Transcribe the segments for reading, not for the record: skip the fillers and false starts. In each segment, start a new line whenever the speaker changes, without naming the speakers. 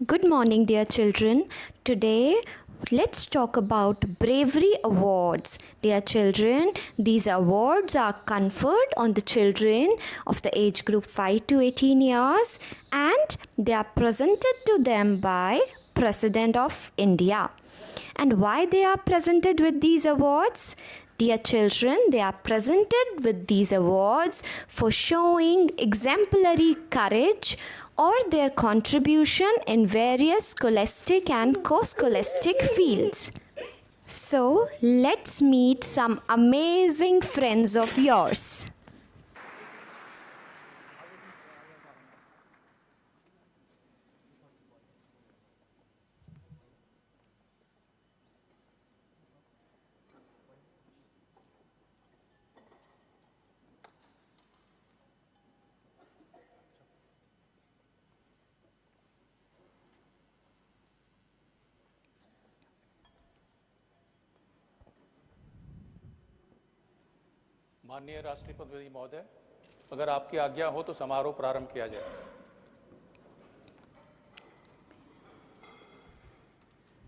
Good morning, dear children. Today, let's talk about Bravery Awards. Dear children, these awards are conferred on the children of the age group 5 to 18 years and they are presented to them by President of India. And why they are presented with these awards? Dear children, they are presented with these awards for showing exemplary courage or their contribution in various scholastic and co-scholastic fields. So, let's meet some amazing friends of yours.
माननीय राष्ट्रपति महोदय, अगर आपकी आज्ञा हो तो समारोह प्रारंभ किया जाए।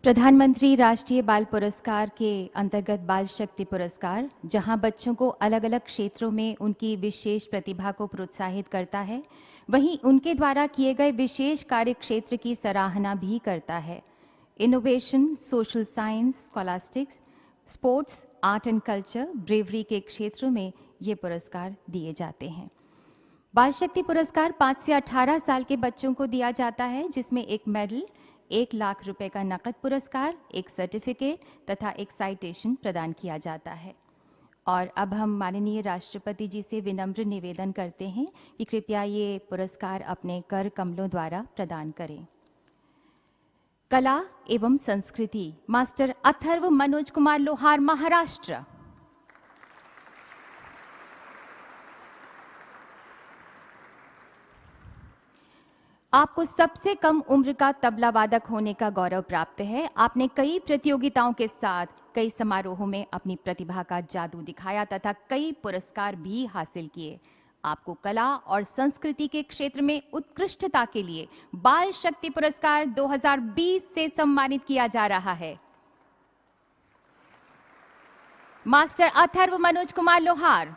प्रधानमंत्री राष्ट्रीय बाल पुरस्कार के अंतर्गत बाल शक्ति पुरस्कार, जहां बच्चों को अलग अलग क्षेत्रों में उनकी विशेष प्रतिभा को प्रोत्साहित करता है, वहीं उनके द्वारा किए गए विशेष कार्य क्षेत्र की सराहना भी करता है। Innovation, social science, scholastics, sports, art and culture, bravery के क्षेत्रों में ये पुरस्कार दिए जाते हैं। बाल शक्ति पुरस्कार 5 से 18 साल के बच्चों को दिया जाता है, जिसमें एक मेडल, 1 लाख रुपए का नकद पुरस्कार, एक सर्टिफिकेट तथा एक साइटेशन प्रदान किया जाता है। और अब हम माननीय राष्ट्रपति जी से विनम्र निवेदन करते हैं कि कृपया ये पुरस्कार अपने कर कमलों द्वारा प्रदान करें। कला एवं संस्कृति, मास्टर अथर्व मनोज कुमार लोहार, महाराष्ट्र। आपको सबसे कम उम्र का तबला वादक होने का गौरव प्राप्त है। आपने कई प्रतियोगिताओं के साथ कई समारोहों में अपनी प्रतिभा का जादू दिखाया तथा कई पुरस्कार भी हासिल किए। आपको कला और संस्कृति के क्षेत्र में उत्कृष्टता के लिए बाल शक्ति पुरस्कार 2020 से सम्मानित किया जा रहा है। मास्टर अथर्व मनोज कुमार लोहार।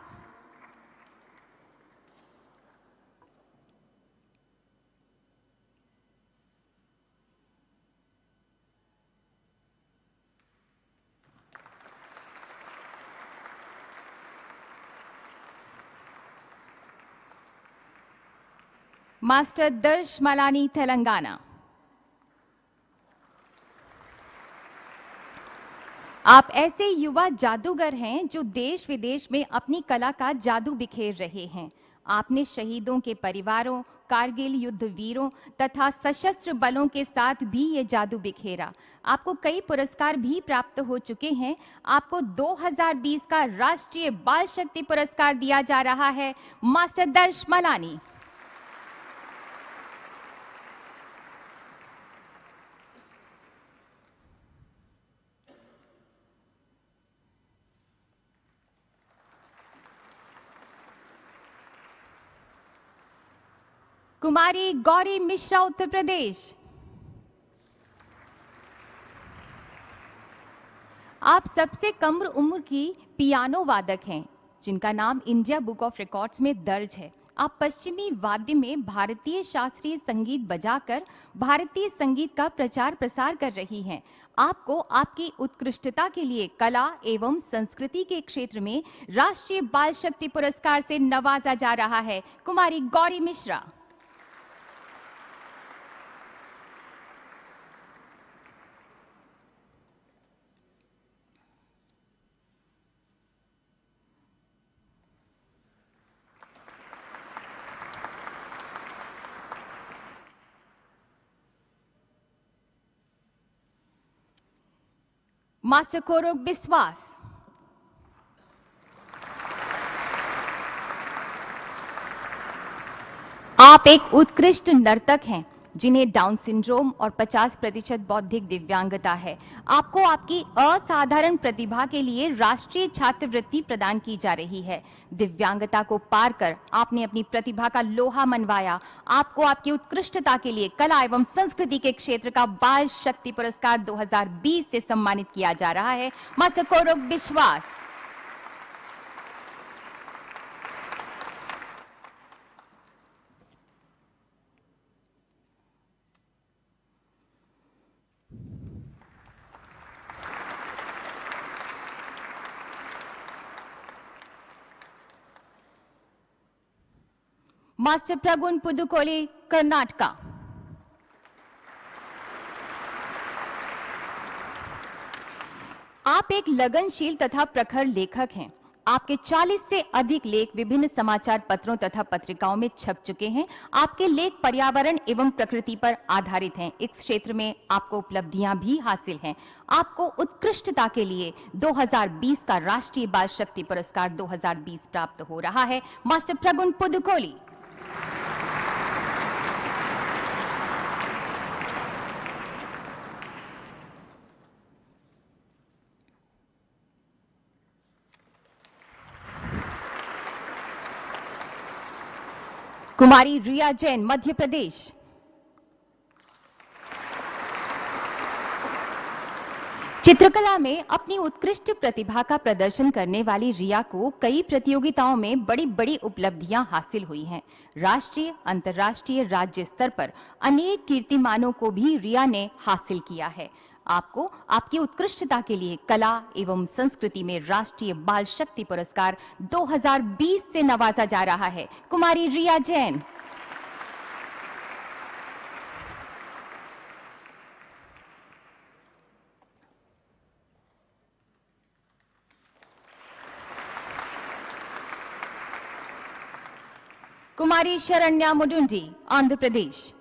मास्टर दर्श मलानी, तेलंगाना। आप ऐसे युवा जादूगर हैं जो देश विदेश में अपनी कला का जादू बिखेर रहे हैं। आपने शहीदों के परिवारों, कारगिल युद्ध वीरों तथा सशस्त्र बलों के साथ भी ये जादू बिखेरा। आपको कई पुरस्कार भी प्राप्त हो चुके हैं। आपको 2020 का राष्ट्रीय बाल शक्ति पुरस्कार दिया जा रहा है। मास्टर दर्श मलानी। कुमारी गौरी मिश्रा, उत्तर प्रदेश। आप सबसे कम उम्र की पियानो वादक हैं, जिनका नाम इंडिया बुक ऑफ रिकॉर्ड्स में दर्ज है। आप पश्चिमी वाद्य में भारतीय शास्त्रीय संगीत बजाकर भारतीय संगीत का प्रचार प्रसार कर रही हैं। आपको आपकी उत्कृष्टता के लिए कला एवं संस्कृति के क्षेत्र में राष्ट्रीय बाल शक्ति पुरस्कार से नवाजा जा रहा है। कुमारी गौरी मिश्रा। मास्टर कोरोग बिस्वास। आप एक उत्कृष्ट नर्तक हैं। जिन्हें डाउन सिंड्रोम और 50% बौद्धिक दिव्यांगता है। आपको आपकी असाधारण प्रतिभा के लिए राष्ट्रीय छात्रवृत्ति प्रदान की जा रही है। दिव्यांगता को पार कर आपने अपनी प्रतिभा का लोहा मनवाया। आपको आपकी उत्कृष्टता के लिए कला एवं संस्कृति के क्षेत्र का बाल शक्ति पुरस्कार 2020 से सम्मानित किया जा रहा है। मास्टर कौरव विश्वास। मास्टर प्रगुन पुदुकोली, कर्नाटका। आप एक लगनशील तथा प्रखर लेखक हैं। आपके 40 से अधिक लेख विभिन्न समाचार पत्रों तथा पत्रिकाओं में छप चुके हैं। आपके लेख पर्यावरण एवं प्रकृति पर आधारित हैं। इस क्षेत्र में आपको उपलब्धियां भी हासिल हैं। आपको उत्कृष्टता के लिए 2020 का राष्ट्रीय बाल शक्ति पुरस्कार 2020 प्राप्त हो रहा है। मास्टर प्रगुन पुदुकोली। कुमारी रिया जैन, मध्य प्रदेश। चित्रकला में अपनी उत्कृष्ट प्रतिभा का प्रदर्शन करने वाली रिया को कई प्रतियोगिताओं में बड़ी बड़ी उपलब्धियां हासिल हुई हैं। राष्ट्रीय, अंतर्राष्ट्रीय, राज्य स्तर पर अनेक कीर्तिमानों को भी रिया ने हासिल किया है। आपको आपकी उत्कृष्टता के लिए कला एवं संस्कृति में राष्ट्रीय बाल शक्ति पुरस्कार 2020 से नवाजा जा रहा है। कुमारी रिया जैन। कुमारी शरण्या मुडुंडी, आंध्र प्रदेश।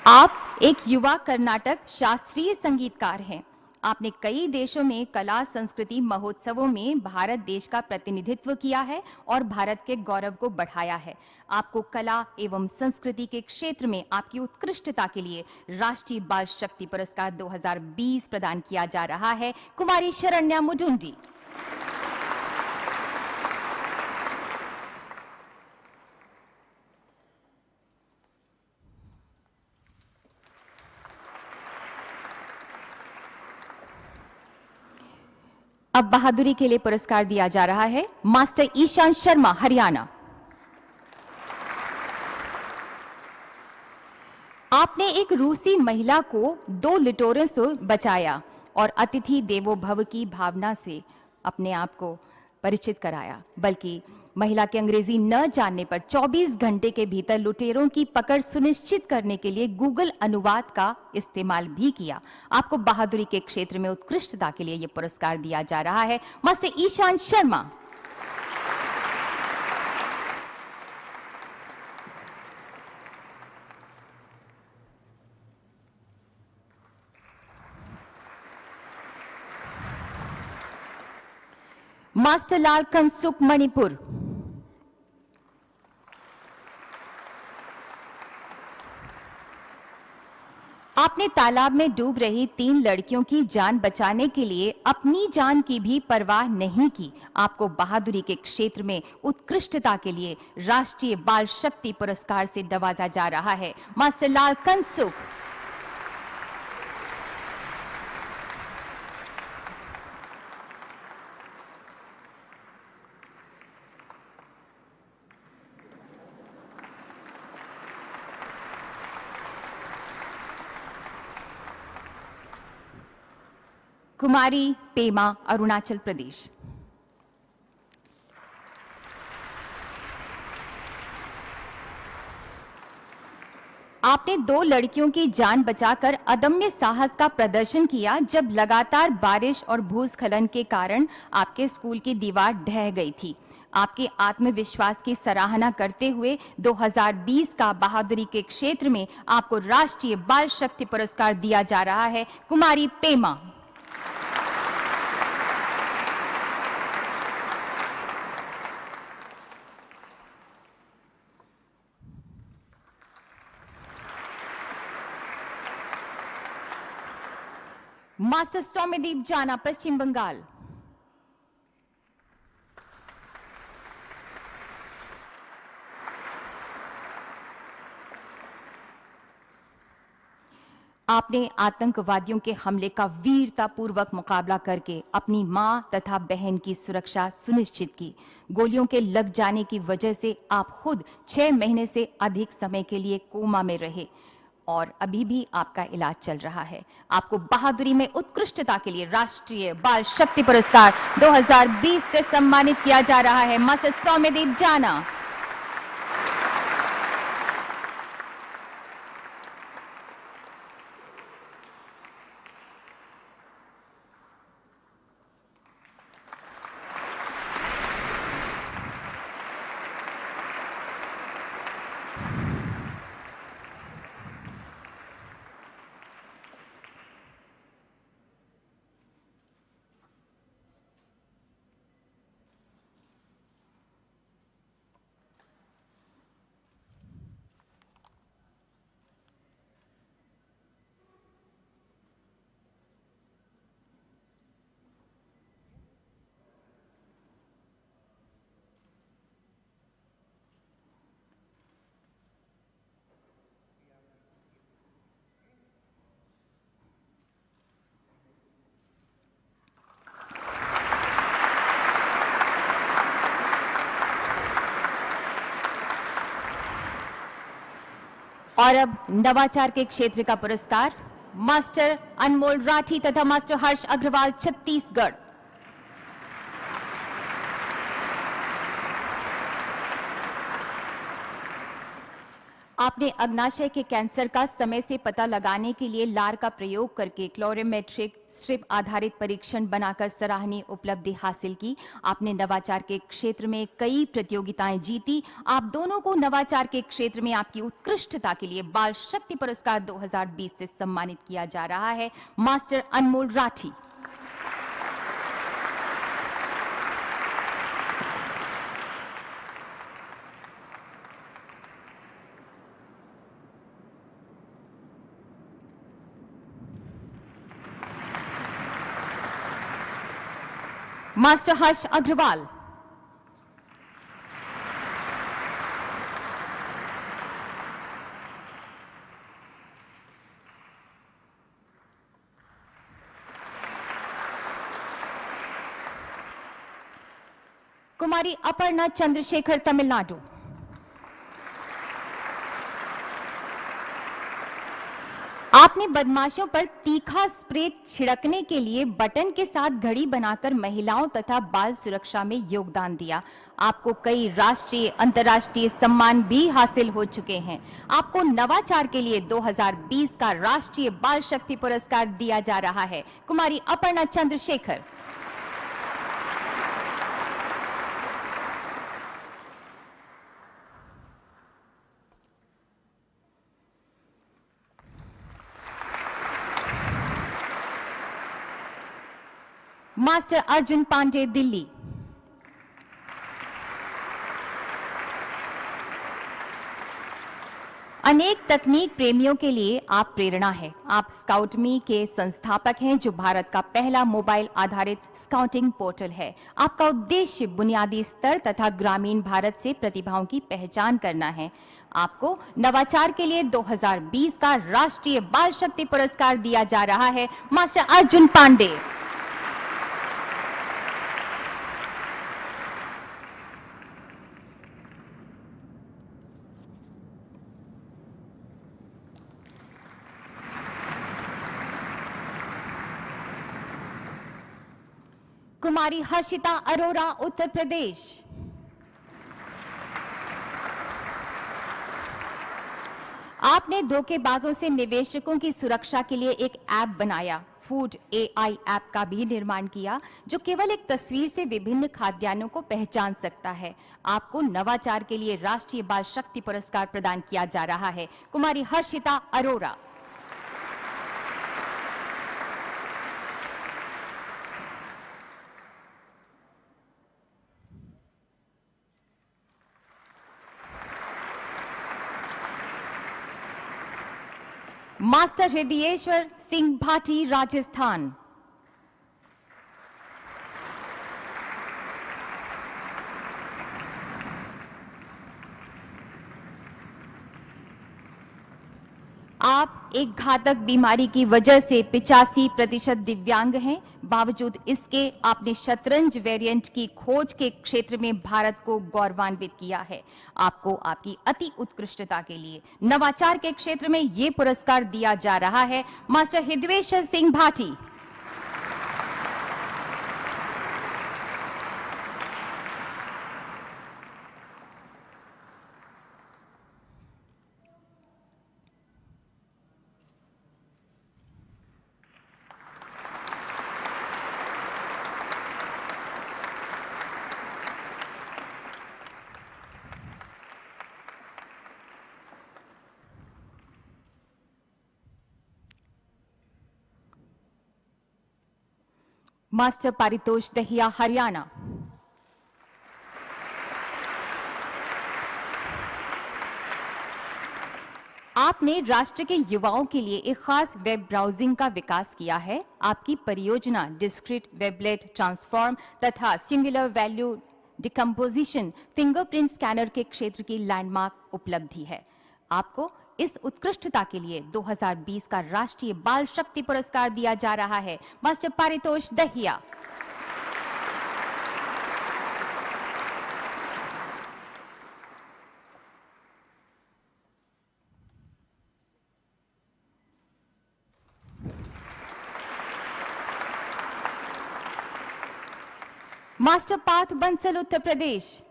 आप एक युवा कर्नाटक शास्त्रीय संगीतकार हैं। आपने कई देशों में कला संस्कृति महोत्सवों में भारत देश का प्रतिनिधित्व किया है और भारत के गौरव को बढ़ाया है। आपको कला एवं संस्कृति के क्षेत्र में आपकी उत्कृष्टता के लिए राष्ट्रीय बाल शक्ति पुरस्कार 2020 प्रदान किया जा रहा है। कुमारी शरण्या मुडुंडी। अब बहादुरी के लिए पुरस्कार दिया जा रहा है। मास्टर ईशान शर्मा, हरियाणा। आपने एक रूसी महिला को 2 लिटोरों से बचाया और अतिथि देवो भव की भावना से अपने आप को परिचित कराया, बल्कि महिला के अंग्रेजी न जानने पर 24 घंटे के भीतर लुटेरों की पकड़ सुनिश्चित करने के लिए गूगल अनुवाद का इस्तेमाल भी किया। आपको बहादुरी के क्षेत्र में उत्कृष्टता के लिए यह पुरस्कार दिया जा रहा है। मास्टर ईशान शर्मा। मास्टर लाल कंसुक, मणिपुर। आपने तालाब में डूब रही 3 लड़कियों की जान बचाने के लिए अपनी जान की भी परवाह नहीं की। आपको बहादुरी के क्षेत्र में उत्कृष्टता के लिए राष्ट्रीय बाल शक्ति पुरस्कार से नवाजा जा रहा है। मास्टर लाल कंसुक। कुमारी पेमा, अरुणाचल प्रदेश। आपने 2 लड़कियों की जान बचाकर अदम्य साहस का प्रदर्शन किया जब लगातार बारिश और भूस्खलन के कारण आपके स्कूल की दीवार ढह गई थी। आपके आत्मविश्वास की सराहना करते हुए 2020 का बहादुरी के क्षेत्र में आपको राष्ट्रीय बाल शक्ति पुरस्कार दिया जा रहा है। कुमारी पेमा। मास्टर सौम्यदीप जाना, पश्चिम बंगाल। आपने आतंकवादियों के हमले का वीरतापूर्वक मुकाबला करके अपनी मां तथा बहन की सुरक्षा सुनिश्चित की। गोलियों के लग जाने की वजह से आप खुद 6 महीने से अधिक समय के लिए कोमा में रहे और अभी भी आपका इलाज चल रहा है। आपको बहादुरी में उत्कृष्टता के लिए राष्ट्रीय बाल शक्ति पुरस्कार 2020 से सम्मानित किया जा रहा है। मास्टर सौम्यदीप जाना। और अब नवाचार के क्षेत्र का पुरस्कार मास्टर अनमोल राठी तथा मास्टर हर्ष अग्रवाल, छत्तीसगढ़। आपने अग्नाशय के कैंसर का समय से पता लगाने के लिए लार का प्रयोग करके क्लोरोमेट्रिक स्ट्रिप आधारित परीक्षण बनाकर सराहनीय उपलब्धि हासिल की। आपने नवाचार के क्षेत्र में कई प्रतियोगिताएं जीती। आप दोनों को नवाचार के क्षेत्र में आपकी उत्कृष्टता के लिए बाल शक्ति पुरस्कार 2020 से सम्मानित किया जा रहा है। मास्टर अनमोल राठी। मास्टर हर्ष अग्रवाल। कुमारी अपर्णा चंद्रशेखर, तमिलनाडु। आपने बदमाशों पर तीखा स्प्रे छिड़कने के लिए बटन के साथ घड़ी बनाकर महिलाओं तथा बाल सुरक्षा में योगदान दिया। आपको कई राष्ट्रीय अंतर्राष्ट्रीय सम्मान भी हासिल हो चुके हैं। आपको नवाचार के लिए 2020 का राष्ट्रीय बाल शक्ति पुरस्कार दिया जा रहा है। कुमारी अपर्णा चंद्रशेखर। मास्टर अर्जुन पांडे, दिल्ली। अनेक तकनीक प्रेमियों के लिए आप प्रेरणा है। आप स्काउट मी के संस्थापक हैं, जो भारत का पहला मोबाइल आधारित स्काउटिंग पोर्टल है। आपका उद्देश्य बुनियादी स्तर तथा ग्रामीण भारत से प्रतिभाओं की पहचान करना है। आपको नवाचार के लिए 2020 का राष्ट्रीय बाल शक्ति पुरस्कार दिया जा रहा है। मास्टर अर्जुन पांडे। कुमारी हर्षिता अरोरा, उत्तर प्रदेश। आपने धोखेबाजों से निवेशकों की सुरक्षा के लिए एक ऐप बनाया। फूड AI ऐप का भी निर्माण किया, जो केवल एक तस्वीर से विभिन्न खाद्यान्नों को पहचान सकता है। आपको नवाचार के लिए राष्ट्रीय बाल शक्ति पुरस्कार प्रदान किया जा रहा है। कुमारी हर्षिता अरोरा। मास्टर हृदयेश्वर सिंह भाटी, राजस्थान। आप एक घातक बीमारी की वजह से 85% दिव्यांग हैं। बावजूद इसके आपने शतरंज वेरिएंट की खोज के क्षेत्र में भारत को गौरवान्वित किया है। आपको आपकी अति उत्कृष्टता के लिए नवाचार के क्षेत्र में ये पुरस्कार दिया जा रहा है। मास्टर हृदयेश्वर सिंह भाटी। मास्टर पारितोष दहिया, हरियाणा। आपने राष्ट्र के युवाओं के लिए एक खास वेब ब्राउजिंग का विकास किया है। आपकी परियोजना डिस्क्रीट वेबलेट ट्रांसफॉर्म तथा singular value decomposition fingerprint scanner के क्षेत्र की लैंडमार्क उपलब्धि है। आपको इस उत्कृष्टता के लिए 2020 का राष्ट्रीय बाल शक्ति पुरस्कार दिया जा रहा है। मास्टर पारितोष दहिया। मास्टर पार्थ बंसल, उत्तर प्रदेश।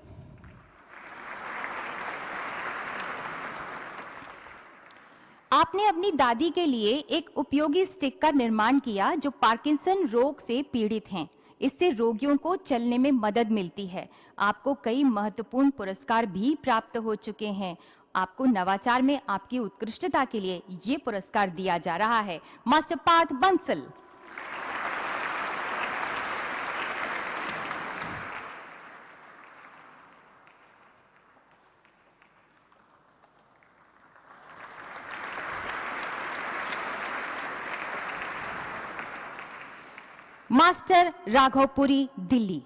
आपने अपनी दादी के लिए एक उपयोगी स्टिक का निर्माण किया जो पार्किंसन रोग से पीड़ित हैं। इससे रोगियों को चलने में मदद मिलती है। आपको कई महत्वपूर्ण पुरस्कार भी प्राप्त हो चुके हैं। आपको नवाचार में आपकी उत्कृष्टता के लिए ये पुरस्कार दिया जा रहा है। मास्टर पार्थ बंसल। मास्टर राघवपुरी, दिल्ली।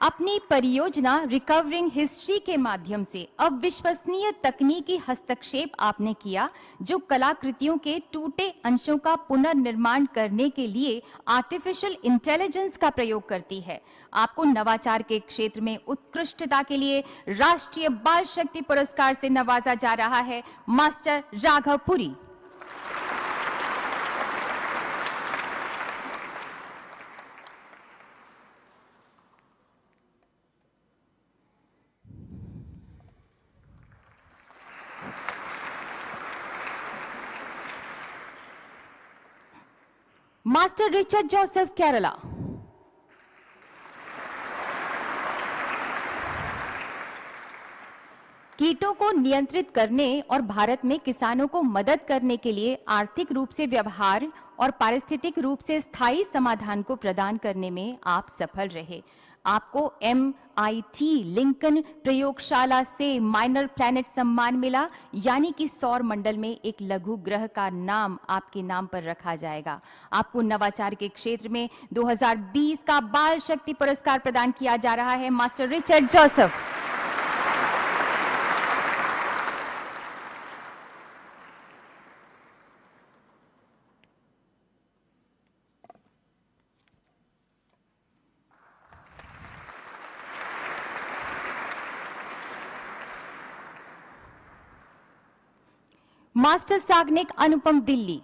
अपनी परियोजना रिकवरिंग हिस्ट्री के माध्यम से अविश्वसनीय तकनीकी हस्तक्षेप आपने किया जो कलाकृतियों के टूटे अंशों का पुनर्निर्माण करने के लिए आर्टिफिशियल इंटेलिजेंस का प्रयोग करती है। आपको नवाचार के क्षेत्र में उत्कृष्टता के लिए राष्ट्रीय बाल शक्ति पुरस्कार से नवाजा जा रहा है। मास्टर राघवपुरी। मास्टर रिचर्ड जोसेफ, केरला। कीटों को नियंत्रित करने और भारत में किसानों को मदद करने के लिए आर्थिक रूप से व्यवहार और पारिस्थितिक रूप से स्थायी समाधान को प्रदान करने में आप सफल रहे। आपको MIT लिंकन प्रयोगशाला से माइनर प्लैनेट सम्मान मिला, यानी कि सौर मंडल में एक लघु ग्रह का नाम आपके नाम पर रखा जाएगा। आपको नवाचार के क्षेत्र में 2020 का बाल शक्ति पुरस्कार प्रदान किया जा रहा है। Master Richard Joseph. Master Sagnik, अनुपम, दिल्ली।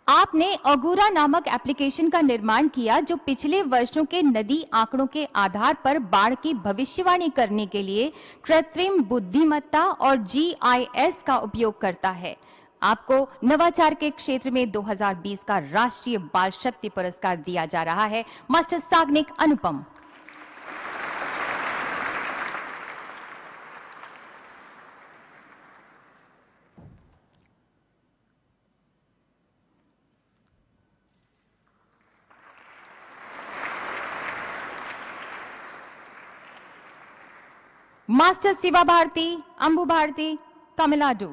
आपने अगूरा नामक एप्लीकेशन का निर्माण किया जो पिछले वर्षों के नदी आंकड़ों के आधार पर बाढ़ की भविष्यवाणी करने के लिए कृत्रिम बुद्धिमत्ता और GIS का उपयोग करता है। आपको नवाचार के क्षेत्र में 2020 का राष्ट्रीय बाल शक्ति पुरस्कार दिया जा रहा है। मास्टर साग्निक, अनुपम। मास्टर शिवा भारती, अंबु भारती, तमिलनाडु।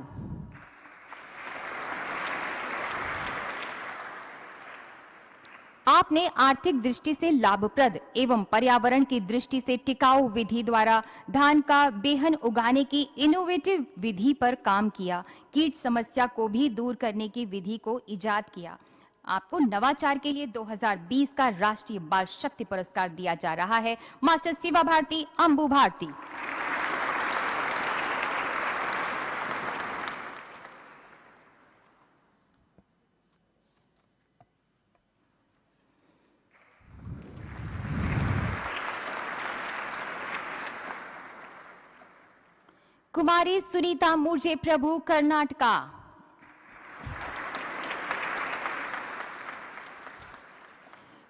आपने आर्थिक दृष्टि से लाभप्रद एवं पर्यावरण की दृष्टि से टिकाऊ विधि द्वारा धान का बेहन उगाने की इनोवेटिव विधि पर काम किया, कीट समस्या को भी दूर करने की विधि को इजाद किया। आपको नवाचार के लिए 2020 का राष्ट्रीय बाल शक्ति पुरस्कार दिया जा रहा है। मास्टर शिवा भारती, अंबु भारती। कुमारी सुनीता मूर्जे प्रभु, कर्नाटका।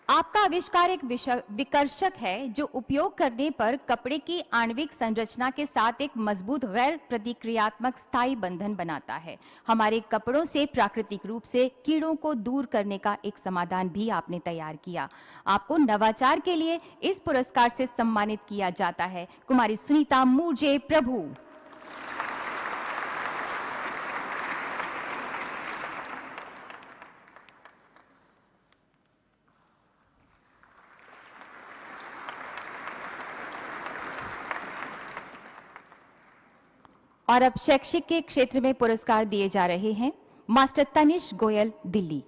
आपका आविष्कार एक विकर्षक है जो उपयोग करने पर कपड़े की आणविक संरचना के साथ एक मजबूत गैर प्रतिक्रियात्मक स्थायी बंधन बनाता है। हमारे कपड़ों से प्राकृतिक रूप से कीड़ों को दूर करने का एक समाधान भी आपने तैयार किया। आपको नवाचार के लिए इस पुरस्कार से सम्मानित किया जाता है। कुमारी सुनीता मूर्जे प्रभु। और अब शैक्षिक के क्षेत्र में पुरस्कार दिए जा रहे हैं। मास्टर तनिष गोयल, दिल्ली।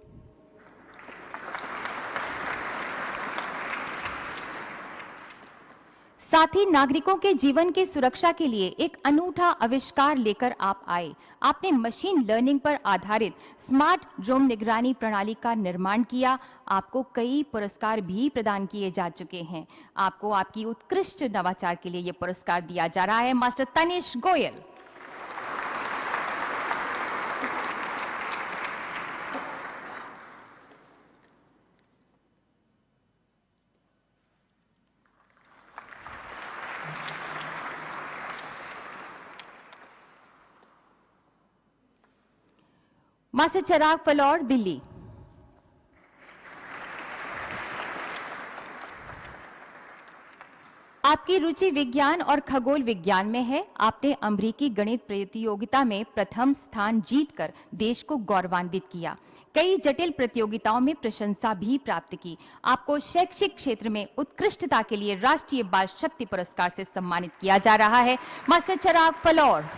साथ ही नागरिकों के जीवन की सुरक्षा के लिए एक अनूठा आविष्कार लेकर आप आए। आपने मशीन लर्निंग पर आधारित स्मार्ट ड्रोन निगरानी प्रणाली का निर्माण किया। आपको कई पुरस्कार भी प्रदान किए जा चुके हैं। आपको आपकी उत्कृष्ट नवाचार के लिए यह पुरस्कार दिया जा रहा है। मास्टर तनिष गोयल। मास्टर चिराग फलौर, दिल्ली। आपकी रुचि विज्ञान और खगोल विज्ञान में है। आपने अमेरिकी गणित प्रतियोगिता में प्रथम स्थान जीतकर देश को गौरवान्वित किया। कई जटिल प्रतियोगिताओं में प्रशंसा भी प्राप्त की। आपको शैक्षिक क्षेत्र में उत्कृष्टता के लिए राष्ट्रीय बाल शक्ति पुरस्कार से सम्मानित किया जा रहा है। मास्टर चिराग फलौर।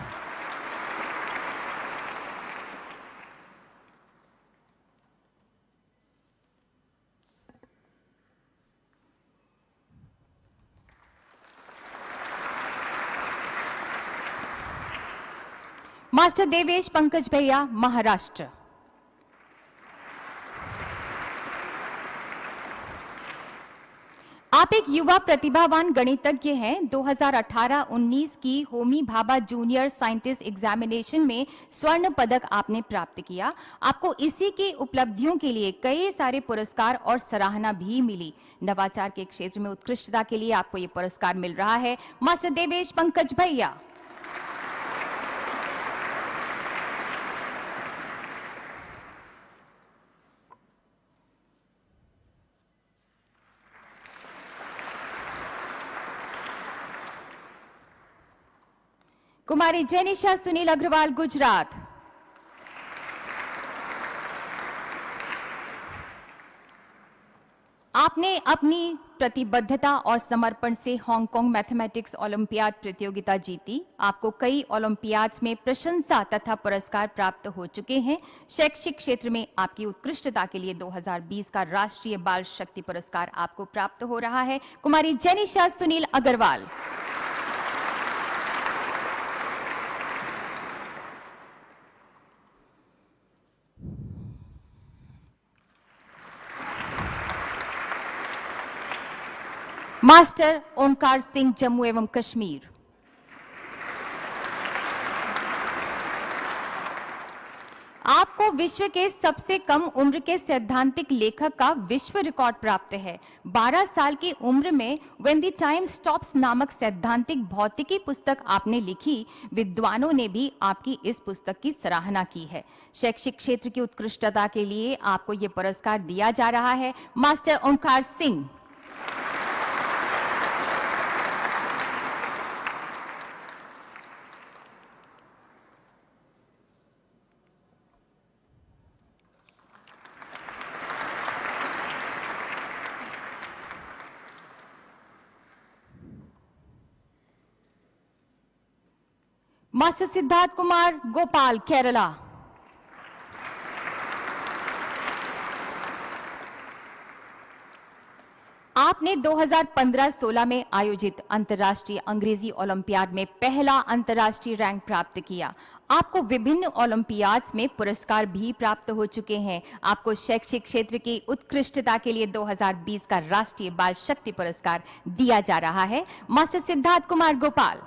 मास्टर देवेश पंकज भैया, महाराष्ट्र। आप एक युवा प्रतिभावान गणितज्ञ हैं। 2018-19 की Homi Bhabha junior scientist examination में स्वर्ण पदक आपने प्राप्त किया। आपको इसी की उपलब्धियों के लिए कई सारे पुरस्कार और सराहना भी मिली। नवाचार के क्षेत्र में उत्कृष्टता के लिए आपको ये पुरस्कार मिल रहा है। मास्टर देवेश पंकज भैया। कुमारी जेनिशा सुनील अग्रवाल, गुजरात। आपने अपनी प्रतिबद्धता और समर्पण से हांगकांग मैथमेटिक्स ओलंपियाड प्रतियोगिता जीती। आपको कई ओलंपियाड्स में प्रशंसा तथा पुरस्कार प्राप्त हो चुके हैं। शैक्षिक क्षेत्र में आपकी उत्कृष्टता के लिए 2020 का राष्ट्रीय बाल शक्ति पुरस्कार आपको प्राप्त हो रहा है। कुमारी जेनिशा सुनील अग्रवाल। मास्टर ओंकार सिंह, जम्मू एवं कश्मीर। आपको विश्व के सबसे कम उम्र के सैद्धांतिक लेखक का विश्व रिकॉर्ड प्राप्त है। 12 साल की उम्र में व्हेन द टाइम स्टॉप्स नामक सैद्धांतिक भौतिकी पुस्तक आपने लिखी। विद्वानों ने भी आपकी इस पुस्तक की सराहना की है। शैक्षिक क्षेत्र की उत्कृष्टता के लिए आपको यह पुरस्कार दिया जा रहा है। मास्टर ओंकार सिंह। मास्टर सिद्धार्थ कुमार गोपाल, केरला। आपने 2015-16 में आयोजित अंतर्राष्ट्रीय अंग्रेजी ओलंपियाड में पहला अंतर्राष्ट्रीय रैंक प्राप्त किया। आपको विभिन्न ओलंपियाड्स में पुरस्कार भी प्राप्त हो चुके हैं। आपको शैक्षिक क्षेत्र की उत्कृष्टता के लिए 2020 का राष्ट्रीय बाल शक्ति पुरस्कार दिया जा रहा है। मास्टर सिद्धार्थ कुमार गोपाल।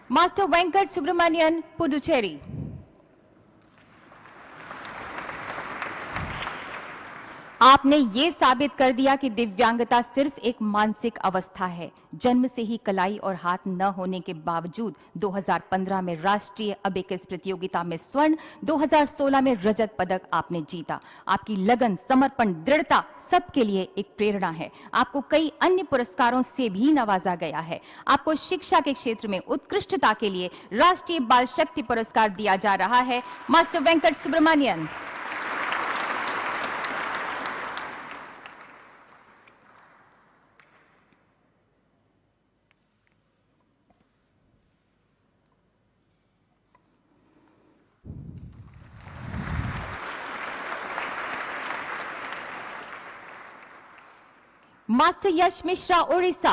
मास्टर वेंकट सुब्रमण्यन, पुडुचेरी। आपने ये साबित कर दिया कि दिव्यांगता सिर्फ एक मानसिक अवस्था है। जन्म से ही कलाई और हाथ न होने के बावजूद 2015 में राष्ट्रीय अबेकस प्रतियोगिता में स्वर्ण, 2016 में रजत पदक आपने जीता। आपकी लगन, समर्पण, दृढ़ता सबके लिए एक प्रेरणा है। आपको कई अन्य पुरस्कारों से भी नवाजा गया है। आपको शिक्षा के क्षेत्र में उत्कृष्टता के लिए राष्ट्रीय बाल शक्ति पुरस्कार दिया जा रहा है। मास्टर वेंकट सुब्रमण्यन। मास्टर यश मिश्रा, उड़ीसा।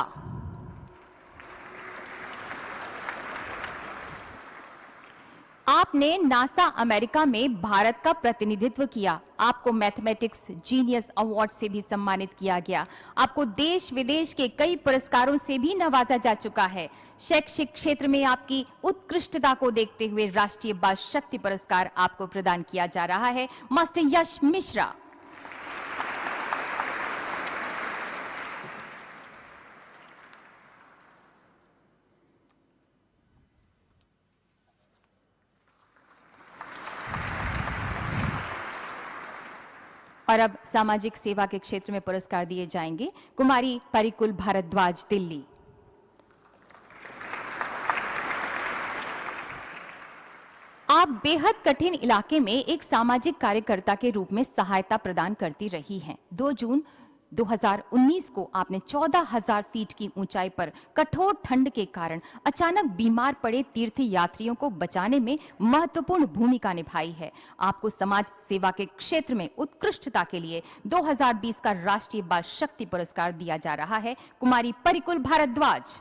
आपने नासा अमेरिका में भारत का प्रतिनिधित्व किया। आपको मैथमेटिक्स जीनियस अवार्ड से भी सम्मानित किया गया। आपको देश विदेश के कई पुरस्कारों से भी नवाजा जा चुका है। शैक्षिक क्षेत्र में आपकी उत्कृष्टता को देखते हुए राष्ट्रीय बाल शक्ति पुरस्कार आपको प्रदान किया जा रहा है। मास्टर यश मिश्रा। और अब सामाजिक सेवा के क्षेत्र में पुरस्कार दिए जाएंगे। कुमारी परिकुल भारद्वाज, दिल्ली। आप बेहद कठिन इलाके में एक सामाजिक कार्यकर्ता के रूप में सहायता प्रदान करती रही हैं। 2 जून 2019 को आपने 14,000 फीट की ऊंचाई पर कठोर ठंड के कारण अचानक बीमार पड़े तीर्थ यात्रियों को बचाने में महत्वपूर्ण भूमिका निभाई है। आपको समाज सेवा के क्षेत्र में उत्कृष्टता के लिए 2020 का राष्ट्रीय बाल शक्ति पुरस्कार दिया जा रहा है। कुमारी परिकुल भारद्वाज।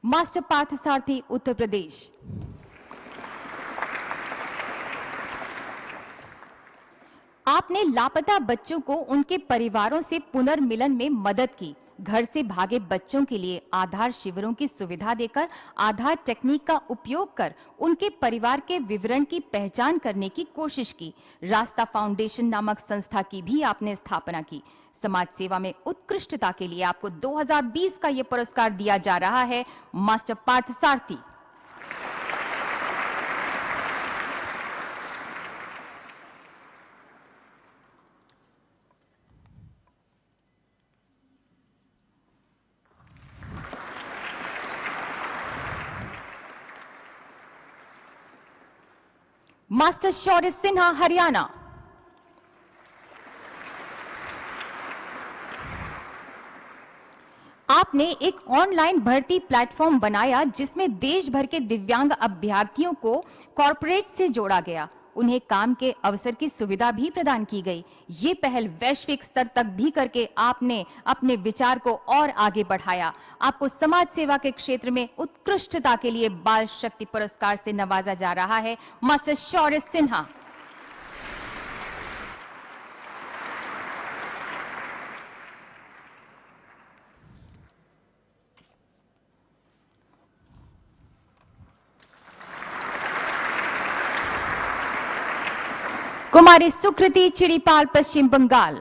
मास्टर पार्थसारथी, उत्तर प्रदेश। आपने लापता बच्चों को उनके परिवारों से पुनर्मिलन में मदद की। घर से भागे बच्चों के लिए आधार शिविरों की सुविधा देकर आधार टेक्निक का उपयोग कर उनके परिवार के विवरण की पहचान करने की कोशिश की। रास्ता फाउंडेशन नामक संस्था की भी आपने स्थापना की। समाज सेवा में उत्कृष्टता के लिए आपको 2020 का यह पुरस्कार दिया जा रहा है। मास्टर पार्थसारथी। मास्टर शौर्य सिन्हा, हरियाणा। आपने एक ऑनलाइन भर्ती प्लेटफॉर्म बनाया जिसमें देश भर के दिव्यांग अभ्यर्थियों को कॉर्पोरेट से जोड़ा गया। उन्हें काम के अवसर की सुविधा भी प्रदान की गई। ये पहल वैश्विक स्तर तक भी करके आपने अपने विचार को और आगे बढ़ाया। आपको समाज सेवा के क्षेत्र में उत्कृष्टता के लिए बाल शक्ति पुरस्कार से नवाजा जा रहा है। मास्टर शौर्य सिन्हा। कुमारी सुकृति चिड़ीपाल, पश्चिम बंगाल।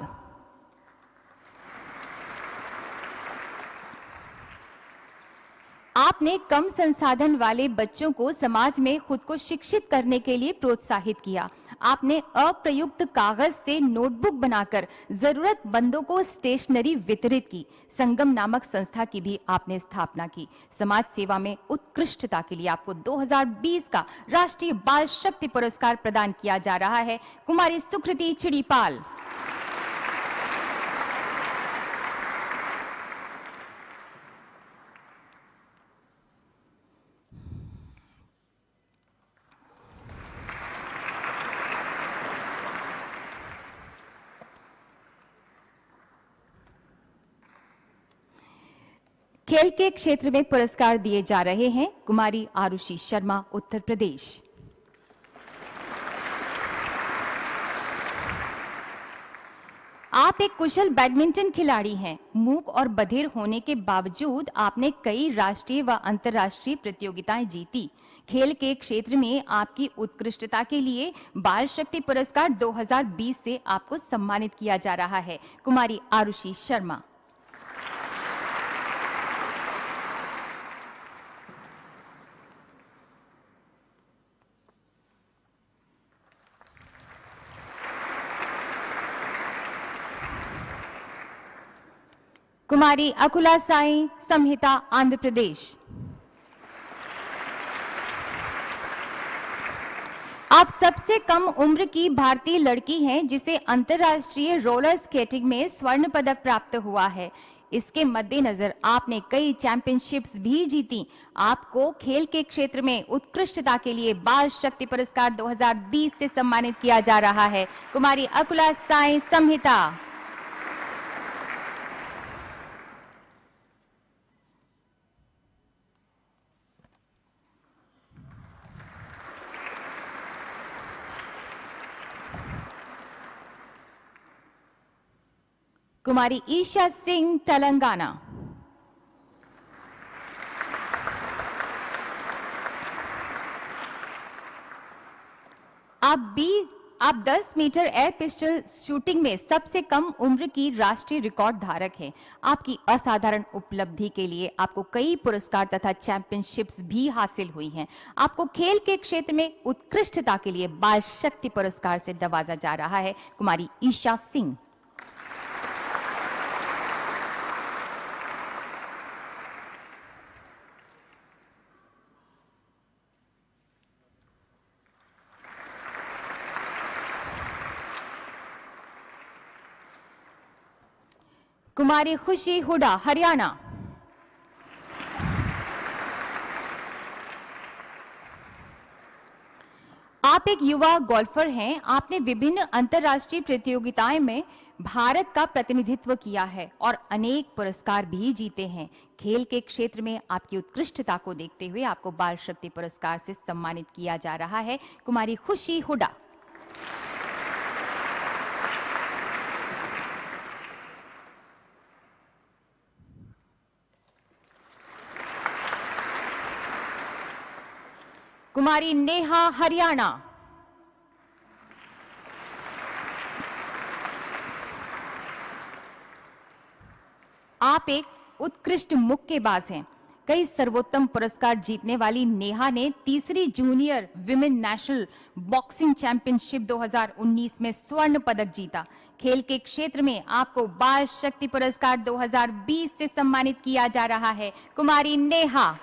आपने कम संसाधन वाले बच्चों को समाज में खुद को शिक्षित करने के लिए प्रोत्साहित किया। आपने अप्रयुक्त कागज से नोटबुक बनाकर जरूरतमंदों को स्टेशनरी वितरित की। संगम नामक संस्था की भी आपने स्थापना की। समाज सेवा में उत्कृष्टता के लिए आपको 2020 का राष्ट्रीय बाल शक्ति पुरस्कार प्रदान किया जा रहा है। कुमारी सुकृति चिड़ीपाल। खेल के क्षेत्र में पुरस्कार दिए जा रहे हैं। कुमारी आरुषि शर्मा, उत्तर प्रदेश। आप एक कुशल बैडमिंटन खिलाड़ी हैं। मूक और बधिर होने के बावजूद आपने कई राष्ट्रीय व अंतर्राष्ट्रीय प्रतियोगिताएं जीती। खेल के क्षेत्र में आपकी उत्कृष्टता के लिए बाल शक्ति पुरस्कार 2020 से आपको सम्मानित किया जा रहा है। कुमारी आरुषि शर्मा। कुमारी अकुला साई, संहिता, आंध्र प्रदेश। आप सबसे कम उम्र की भारतीय लड़की हैं जिसे अंतर्राष्ट्रीय रोलर स्केटिंग में स्वर्ण पदक प्राप्त हुआ है। इसके मद्देनजर आपने कई चैंपियनशिप्स भी जीती। आपको खेल के क्षेत्र में उत्कृष्टता के लिए बाल शक्ति पुरस्कार 2020 से सम्मानित किया जा रहा है। कुमारी अकुला साई, संहिता। कुमारी ईशा सिंह, तेलंगाना। आप 10 मीटर एयर पिस्टल शूटिंग में सबसे कम उम्र की राष्ट्रीय रिकॉर्ड धारक हैं। आपकी असाधारण उपलब्धि के लिए आपको कई पुरस्कार तथा चैंपियनशिप्स भी हासिल हुई हैं। आपको खेल के क्षेत्र में उत्कृष्टता के लिए बाल शक्ति पुरस्कार से नवाजा जा रहा है। कुमारी ईशा सिंह। कुमारी खुशी हुडा, हरियाणा। आप एक युवा गोल्फर हैं। आपने विभिन्न अंतर्राष्ट्रीय प्रतियोगिताएं में भारत का प्रतिनिधित्व किया है और अनेक पुरस्कार भी जीते हैं। खेल के क्षेत्र में आपकी उत्कृष्टता को देखते हुए आपको बाल शक्ति पुरस्कार से सम्मानित किया जा रहा है। कुमारी खुशी हुडा। कुमारी नेहा, हरियाणा। आप एक उत्कृष्ट मुक्केबाज हैं। कई सर्वोत्तम पुरस्कार जीतने वाली नेहा ने तीसरी junior women national boxing championship 2019 में स्वर्ण पदक जीता। खेल के क्षेत्र में आपको बाल शक्ति पुरस्कार 2020 से सम्मानित किया जा रहा है। कुमारी नेहा।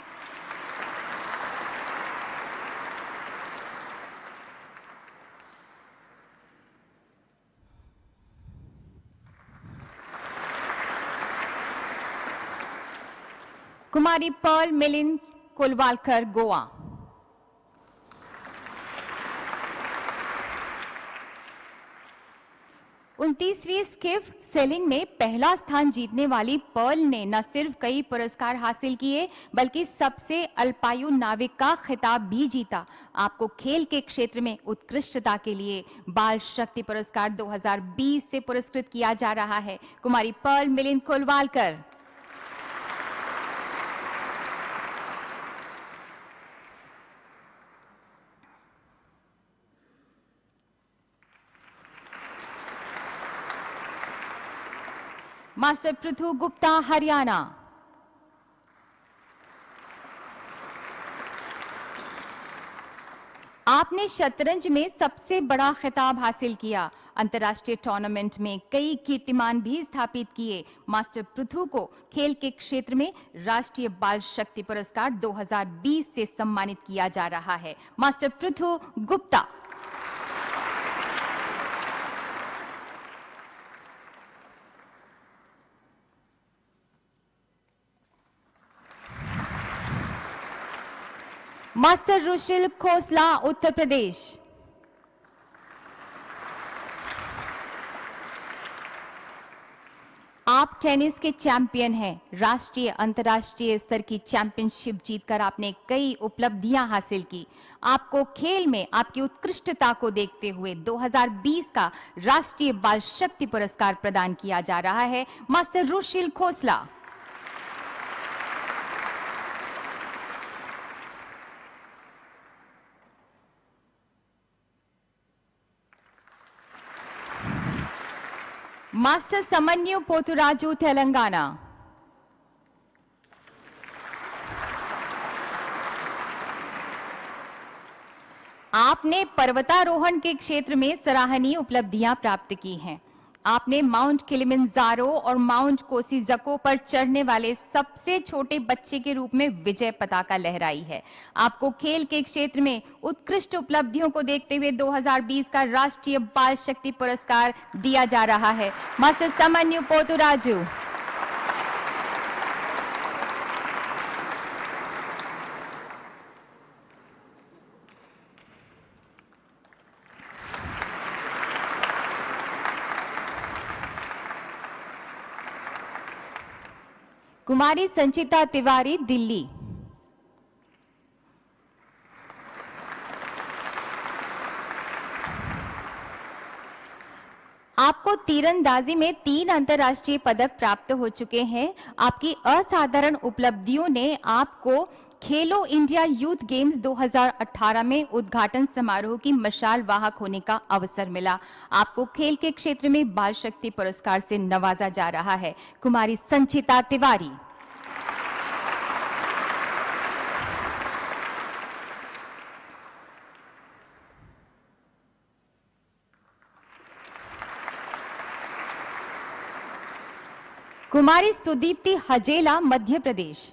कुमारी पर्ल मिलिंद कुलवालकर, गोवा। उनतीसवीं स्किफ सेलिंग में पहला स्थान जीतने वाली पर्ल ने न सिर्फ कई पुरस्कार हासिल किए बल्कि सबसे अल्पायु नाविक का खिताब भी जीता। आपको खेल के क्षेत्र में उत्कृष्टता के लिए बाल शक्ति पुरस्कार 2020 से पुरस्कृत किया जा रहा है। कुमारी पर्ल मिलिंद कुलवालकर। मास्टर पृथु गुप्ता, हरियाणा। आपने शतरंज में सबसे बड़ा खिताब हासिल किया, अंतर्राष्ट्रीय टूर्नामेंट में कई कीर्तिमान भी स्थापित किए। मास्टर पृथु को खेल के क्षेत्र में राष्ट्रीय बाल शक्ति पुरस्कार 2020 से सम्मानित किया जा रहा है। मास्टर पृथु गुप्ता। मास्टर रुशिल खोसला, उत्तर प्रदेश। आप टेनिस के चैंपियन हैं। राष्ट्रीय अंतर्राष्ट्रीय स्तर की चैंपियनशिप जीतकर आपने कई उपलब्धियां हासिल की। आपको खेल में आपकी उत्कृष्टता को देखते हुए 2020 का राष्ट्रीय बाल शक्ति पुरस्कार प्रदान किया जा रहा है। मास्टर रुशिल खोसला। मास्टर समन्यु पोतुराजू, तेलंगाना। आपने पर्वतारोहण के क्षेत्र में सराहनीय उपलब्धियां प्राप्त की हैं। आपने माउंट किलिमंजारो और माउंट कोसीजको पर चढ़ने वाले सबसे छोटे बच्चे के रूप में विजय पताका लहराई है। आपको खेल के क्षेत्र में उत्कृष्ट उपलब्धियों को देखते हुए 2020 का राष्ट्रीय बाल शक्ति पुरस्कार दिया जा रहा है। मास्टर समन्यु पोतुराजू। कुमारी संचिता तिवारी, दिल्ली। आपको तीरंदाजी में 3 अंतर्राष्ट्रीय पदक प्राप्त हो चुके हैं। आपकी असाधारण उपलब्धियों ने आपको खेलो इंडिया यूथ गेम्स 2018 में उद्घाटन समारोह की मशाल वाहक होने का अवसर मिला। आपको खेल के क्षेत्र में बाल शक्ति पुरस्कार से नवाजा जा रहा है। कुमारी संचिता तिवारी। कुमारी सुदीप्ति हजेला, मध्य प्रदेश।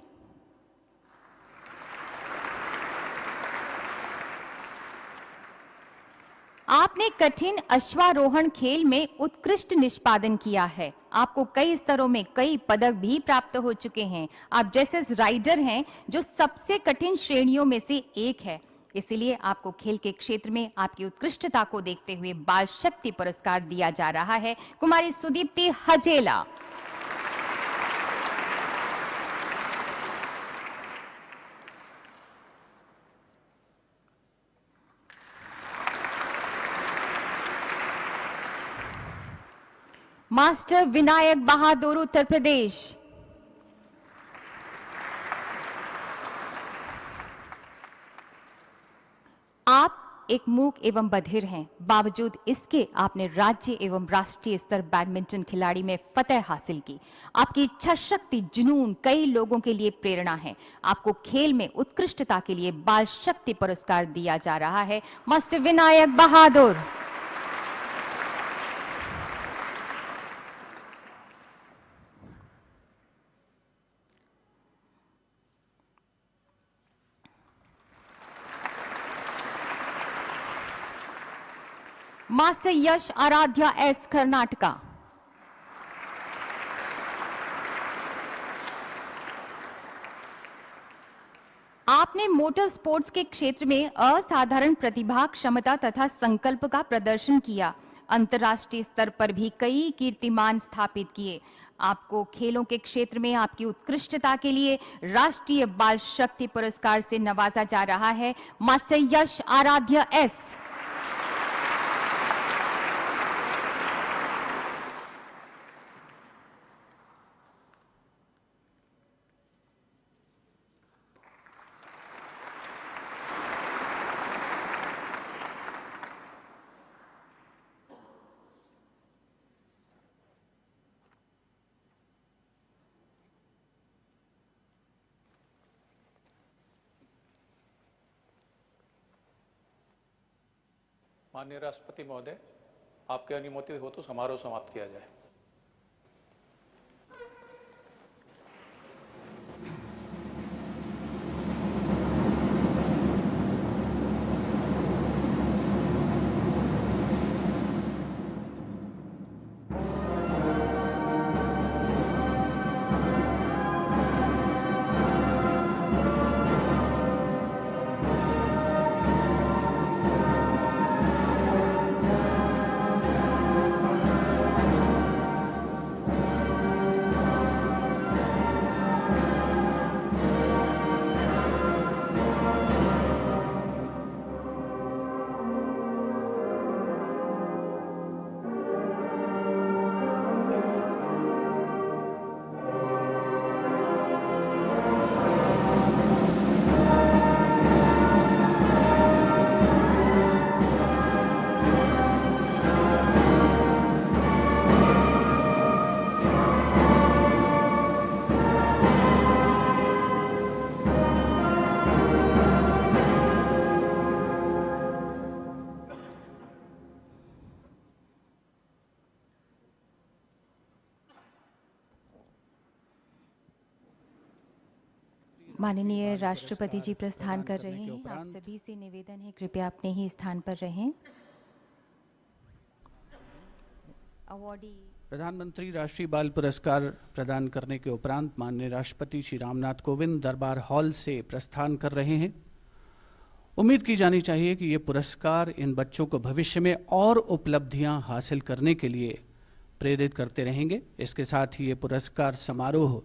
आपने कठिन अश्वारोहण खेल में उत्कृष्ट निष्पादन किया है। आपको कई स्तरों में कई पदक भी प्राप्त हो चुके हैं। आप ड्रेसेस राइडर हैं, जो सबसे कठिन श्रेणियों में से एक है। इसलिए आपको खेल के क्षेत्र में आपकी उत्कृष्टता को देखते हुए बाल शक्ति पुरस्कार दिया जा रहा है। कुमारी सुदीप्ति हजेला। मास्टर विनायक बहादुर, उत्तर प्रदेश। आप एक मूक एवं बधिर हैं, बावजूद इसके आपने राज्य एवं राष्ट्रीय स्तर बैडमिंटन खिलाड़ी में फतह हासिल की। आपकी इच्छा शक्ति, जुनून कई लोगों के लिए प्रेरणा है। आपको खेल में उत्कृष्टता के लिए बाल शक्ति पुरस्कार दिया जा रहा है। मास्टर विनायक बहादुर। मास्टर यश आराध्या, एस, कर्नाटका। आपने मोटर स्पोर्ट्स के क्षेत्र में असाधारण प्रतिभा, क्षमता तथा संकल्प का प्रदर्शन किया। अंतर्राष्ट्रीय स्तर पर भी कई कीर्तिमान स्थापित किए। आपको खेलों के क्षेत्र में आपकी उत्कृष्टता के लिए राष्ट्रीय बाल शक्ति पुरस्कार से नवाजा जा रहा है। मास्टर यश आराध्या, एस।
माननीय राष्ट्रपति महोदय, आपकी अनुमति हो तो समारोह समाप्त किया जाए।
माननीय राष्ट्रपति जी प्रस्थान कर रहे हैं। आप सभी से निवेदन है, कृपया अपने ही स्थान पर रहें। अवॉर्डी
प्रधानमंत्री राष्ट्रीय बाल पुरस्कार प्रदान करने के उपरांत माननीय राष्ट्रपति श्री रामनाथ कोविंद दरबार हॉल से प्रस्थान कर रहे हैं। उम्मीद की जानी चाहिए कि ये पुरस्कार इन बच्चों को भविष्य में और उपलब्धियां हासिल करने के लिए प्रेरित करते रहेंगे। इसके साथ ही ये पुरस्कार समारोह